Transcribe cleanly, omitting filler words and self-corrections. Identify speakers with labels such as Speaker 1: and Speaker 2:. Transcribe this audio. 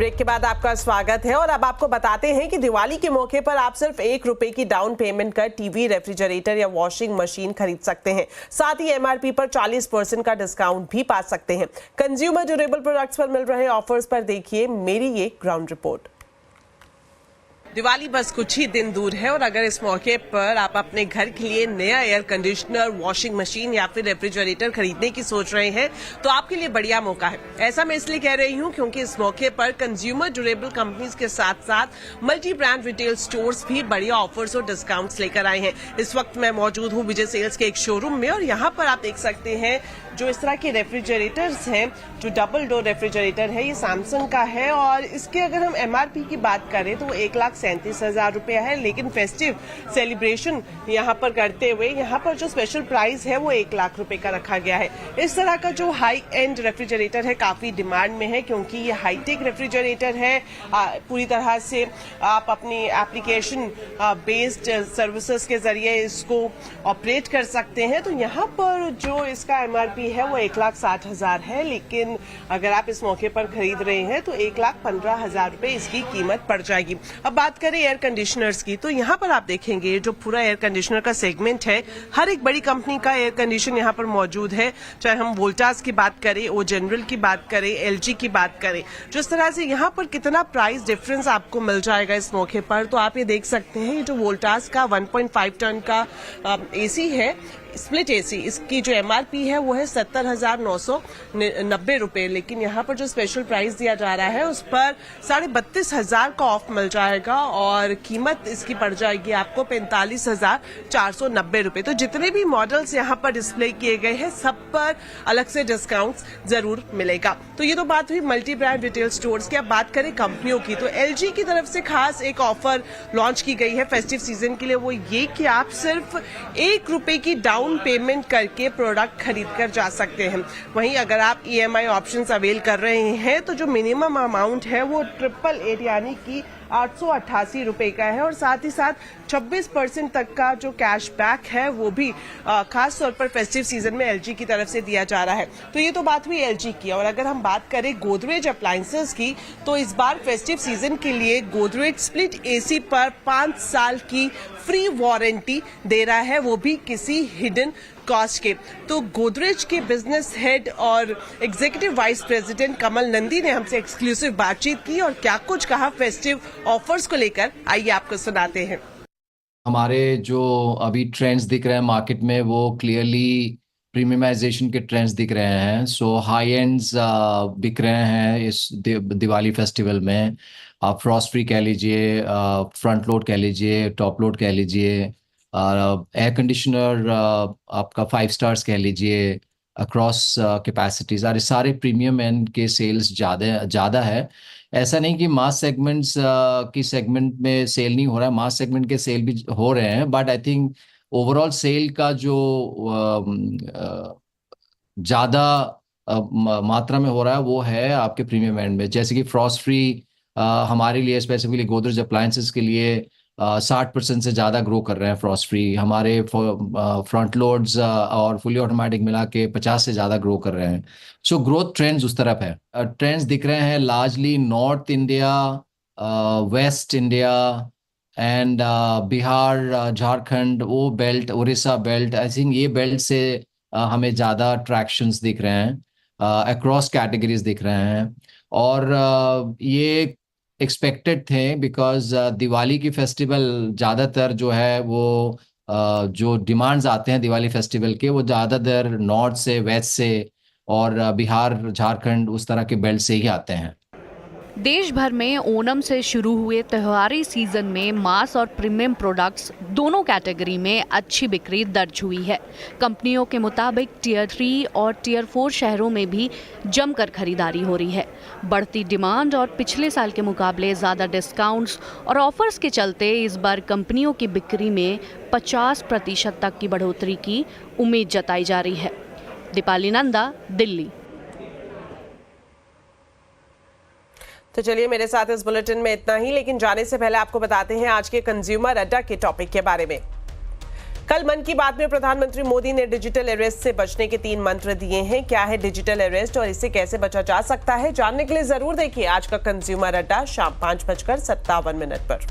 Speaker 1: Break के बाद आपका स्वागत है और अब आपको बताते हैं कि दिवाली के मौके पर आप सिर्फ ₹1 की डाउन पेमेंट कर टीवी, रेफ्रिजरेटर या वॉशिंग मशीन खरीद सकते हैं। साथ ही एमआरपी पर 40% का डिस्काउंट भी पा सकते हैं। कंज्यूमर ड्यूरेबल प्रोडक्ट्स पर मिल रहे ऑफर्स पर देखिए मेरी ये ग्राउंड रिपोर्ट। दिवाली बस कुछ ही दिन दूर है और अगर इस मौके पर आप अपने घर के लिए नया एयर कंडीशनर, वॉशिंग मशीन या फिर रेफ्रिजरेटर खरीदने की सोच रहे हैं तो आपके लिए बढ़िया मौका है। ऐसा मैं इसलिए कह रही हूं क्योंकि इस मौके पर कंज्यूमर ड्यूरेबल कंपनीज के साथ साथ मल्टी ब्रांड रिटेल स्टोर्स भी बढ़िया ऑफर्स और डिस्काउंट्स लेकर आए हैं। इस वक्त मैं मौजूद हूं विजय सेल्स के एक शोरूम में और यहाँ पर आप देख सकते हैं जो इस तरह के रेफ्रिजरेटर्स हैं, जो डबल डोर रेफ्रिजरेटर है, ये सैमसंग का है और इसके अगर हम एमआरपी की बात करें तो वो 1,37,000 रुपया है। लेकिन फेस्टिव सेलिब्रेशन यहाँ पर करते हुए यहाँ पर जो स्पेशल प्राइस है वो 1 लाख रुपए का रखा गया है। इस तरह का जो हाई एंड रेफ्रिजरेटर है काफी डिमांड में है क्योंकि ये हाईटेक रेफ्रिजरेटर है। पूरी तरह से आप अपनी एप्लीकेशन बेस्ड सर्विसेज के जरिए इसको ऑपरेट कर सकते हैं। तो यहाँ पर जो इसका एमआरपी है वो 1,60,000 है, लेकिन अगर आप इस मौके पर खरीद रहे हैं तो 1,15,000 रुपए इसकी कीमत पड़ जाएगी। अब बात करें एयर कंडीशनर्स की तो यहाँ पर आप देखेंगे जो पूरा एयर कंडीशनर का सेगमेंट है, हर एक बड़ी कंपनी का एयर कंडीशन यहाँ पर मौजूद है। चाहे हम वोल्टास की बात करें, ओ जनरल की बात करें, एलजी की बात करें, जिस तरह से यहाँ पर कितना प्राइस डिफरेंस आपको मिल जाएगा इस मौके पर, तो आप ये देख सकते हैं। ये जो वोल्टास का 1.5 टन का एसी है, स्प्लिट एसी, इसकी जो एमआरपी है वो है 70,990 रुपए, लेकिन यहाँ पर जो स्पेशल प्राइस दिया जा रहा है उस पर 32,500 का ऑफ मिल जाएगा और कीमत इसकी पड़ जाएगी आपको 45,490 रुपए। तो जितने भी मॉडल्स यहाँ पर डिस्प्ले किए गए हैं सब पर अलग से डिस्काउंट जरूर मिलेगा। तो ये तो बात हुई मल्टी ब्रांड रिटेल स्टोर्स की। अब बात करें कंपनियों की तो एलजी की तरफ से खास एक ऑफर लॉन्च की गई है फेस्टिव सीजन के लिए, वो ये कि आप सिर्फ ₹1 की डाउन पेमेंट करके प्रोडक्ट खरीद कर जा सकते हैं। वहीं अगर आप ईएमआई ऑप्शंस अवेल कर रहे हैं तो जो मिनिमम अमाउंट है वो 888 यानी कि 888 रुपए का है और साथ ही साथ 26% तक का जो कैश बैक है वो भी खास तौर पर फेस्टिव सीजन में एलजी की तरफ से दिया जा रहा है। तो ये तो बात हुई एलजी की। और अगर हम बात करें गोदरेज अप्लायंसेस की तो इस बार फेस्टिव सीजन के लिए गोदरेज स्प्लिट एसी पर 5 साल की फ्री वारंटी दे रहा है, वो भी किसी हिडन कॉस्ट के। तो गोदरेज के बिजनेस हेड और एग्जीक्यूटिव वाइस प्रेसिडेंट कमल नंदी ने हमसे एक्सक्लूसिव बातचीत की और क्या कुछ कहा फेस्टिव ऑफर्स को लेकर, आइए आपको सुनाते हैं।
Speaker 2: हमारे जो अभी ट्रेंड्स दिख रहे हैं मार्केट में वो क्लियरली प्रीमियमाइजेशन के ट्रेंड्स दिख रहे हैं। सो हाई एंड्स बिक रहे हैं इस दिवाली फेस्टिवल में। आप फ्रॉस्ट फ्री कह लीजिए, फ्रंट लोड कह लीजिए, टॉप लोड कह लीजिए, एयर कंडीशनर आपका 5 स्टार्स कह लीजिए, अक्रॉस कैपेसिटीज, और सारे प्रीमियम एंड के सेल्स ज़्यादा है। ऐसा नहीं कि मास सेगमेंट्स की सेगमेंट में सेल नहीं हो रहा है, मास सेगमेंट के सेल भी हो रहे हैं, but I think overall sale का जो ज़्यादा मात्रा में हो रहा है वो है आपके प्रीमियम एंड में। जैसे कि फ्रॉस्ट फ्री हमारे लिए स्पेसिफिकली गोदरेज अप्लायंसेस के लिए 60% से ज़्यादा ग्रो कर रहे हैं। फ्रॉस्ट फ्री हमारे फ्रंट लोड्स और फुली ऑटोमेटिक मिला के 50 से ज़्यादा ग्रो कर रहे हैं। सो ग्रोथ ट्रेंड्स उस तरफ है। ट्रेंड्स दिख रहे हैं largely north India, west India and Bihar, Jharkhand, वो belt, Orissa belt, I think ये बेल्ट से हमें ज़्यादा ट्रैक्शंस दिख रहे हैं, अक्रॉस कैटेगरीज दिख रहे हैं। और ये एक्सपेक्टेड थे बिकॉज दिवाली की फेस्टिवल ज़्यादातर जो है वो जो डिमांड्स आते हैं दिवाली फेस्टिवल के वो ज़्यादातर नॉर्थ से, वेस्ट से और बिहार, झारखंड उस तरह के बेल्ट से ही आते हैं।
Speaker 3: देश भर में ओणम से शुरू हुए त्योहारी सीजन में मास और प्रीमियम प्रोडक्ट्स दोनों कैटेगरी में अच्छी बिक्री दर्ज हुई है। कंपनियों के मुताबिक टियर 3 और टियर 4 शहरों में भी जमकर खरीदारी हो रही है। बढ़ती डिमांड और पिछले साल के मुकाबले ज़्यादा डिस्काउंट्स और ऑफर्स के चलते इस बार कंपनियों की बिक्री में 50% तक की बढ़ोतरी की उम्मीद जताई जा रही है। दीपाली नंदा, दिल्ली।
Speaker 1: तो चलिए मेरे साथ इस बुलेटिन में इतना ही, लेकिन जाने से पहले आपको बताते हैं आज के कंज्यूमर अड्डा के टॉपिक के बारे में। कल मन की बात में प्रधानमंत्री मोदी ने डिजिटल अरेस्ट से बचने के 3 मंत्र दिए हैं। क्या है डिजिटल अरेस्ट और इससे कैसे बचा जा सकता है, जानने के लिए जरूर देखिए आज का कंज्यूमर अड्डा शाम 5:57 पर।